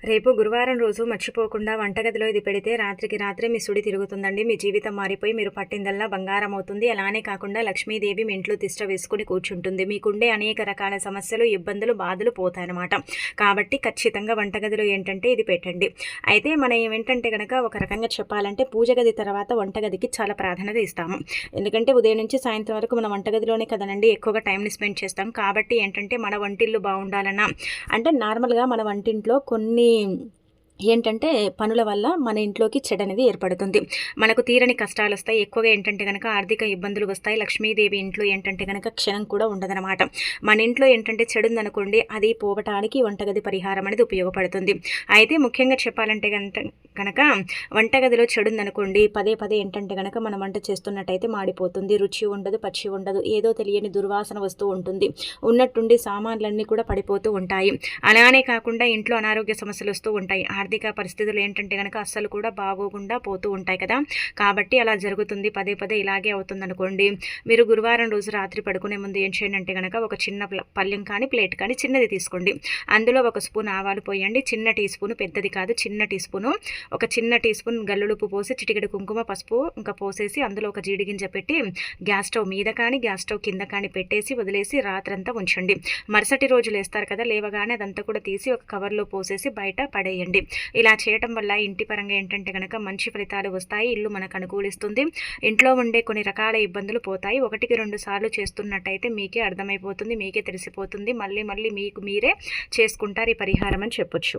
రేపు గురువారం రోజు మర్చిపోకుండా వంటగదిలో ఇది పెడితే రాత్రికి రాత్రే మీ సుడి తిరుగుతుందండి. మీ జీవితం మారిపోయి మీరు పట్టిందల్లా బంగారం అవుతుంది. అలానే కాకుండా లక్ష్మీదేవి మీ ఇంట్లో తిష్ట వేసుకుని కూర్చుంటుంది. మీకుండే అనేక రకాల సమస్యలు, ఇబ్బందులు, బాధలు పోతాయన్నమాట. కాబట్టి ఖచ్చితంగా వంటగదిలో ఏంటంటే ఇది పెట్టండి. అయితే మనం ఏమిటంటే కనుక ఒక రకంగా చెప్పాలంటే పూజ గది తర్వాత వంటగదికి చాలా ప్రాధాన్యత ఇస్తాము. ఎందుకంటే ఉదయం నుంచి సాయంత్రం వరకు మన వంటగదిలోనే కదనండి ఎక్కువగా టైంని స్పెండ్ చేస్తాం. కాబట్టి ఏంటంటే మన వంటిల్లు బాగుండాలన్నా అంటే నార్మల్గా మన వంటింట్లో కొన్ని ఏంటంటే పనుల వల్ల మన ఇంట్లోకి చెడు అనేది ఏర్పడుతుంది. మనకు తీరని కష్టాలు వస్తాయి. ఎక్కువగా ఏంటంటే కనుక ఆర్థిక ఇబ్బందులు వస్తాయి. లక్ష్మీదేవి ఇంట్లో ఏంటంటే కనుక క్షణం కూడా ఉండదనమాట. మన ఇంట్లో ఏంటంటే చెడు ఉందనుకోండి, అది పోవటానికి వంటగది పరిహారం అనేది ఉపయోగపడుతుంది. అయితే ముఖ్యంగా చెప్పాలంటే కనుక వంటగదిలో చెడు ఉందనుకోండి, పదే పదే ఏంటంటే కనుక మనం వంట చేస్తున్నట్టయితే మాడిపోతుంది. రుచి ఉండదు, పచ్చి ఉండదు, ఏదో తెలియని దుర్వాసన వస్తూ ఉంటుంది. ఉన్నట్టుండి సామాన్లన్నీ కూడా పడిపోతూ ఉంటాయి. అలానే కాకుండా ఇంట్లో అనారోగ్య సమస్యలు వస్తూ ఉంటాయి. ఆర్థిక పరిస్థితులు ఏంటంటే కనుక అస్సలు కూడా బాగోకుండా పోతూ ఉంటాయి కదా. కాబట్టి అలా జరుగుతుంది. పదే పదే ఇలాగే అవుతుంది అనుకోండి. మీరు గురువారం రోజు రాత్రి పడుకునే ముందు ఏం చేయండి అంటే కనుక ఒక చిన్న పళ్ళెం కానీ ప్లేట్ కానీ చిన్నది తీసుకోండి. అందులో ఒక స్పూన్ ఆవాలు పోయండి. చిన్న టీ స్పూన్, పెద్దది కాదు, చిన్న టీ స్పూను. ఒక చిన్న టీ స్పూన్ గల్లులుప్పు పోసి చిటికెడు కుంకుమ పసుపు ఇంకా పోసేసి అందులో ఒక జీడిగింజ పెట్టి గ్యాస్ స్టవ్ మీద కానీ గ్యాస్ స్టవ్ కింద కానీ పెట్టేసి వదిలేసి రాత్రంతా ఉంచండి. మరుసటి రోజు లేస్తారు కదా, లేవగానే అదంతా కూడా తీసి ఒక కవర్లో పోసేసి బయట పడేయండి. ఇలా చేయటం వల్ల ఇంటి పరంగా ఏంటంటే కనుక మంచి ఫలితాలు వస్తాయి. ఇల్లు మనకు అనుకూలిస్తుంది. ఇంట్లో ఉండే కొన్ని రకాల ఇబ్బందులు పోతాయి. 1-2 సార్లు చేస్తున్నట్టయితే మీకే అర్థమైపోతుంది, మీకే తెలిసిపోతుంది. మళ్ళీ మళ్ళీ మీకు మీరే చేసుకుంటారు ఈ పరిహారం అని చెప్పొచ్చు.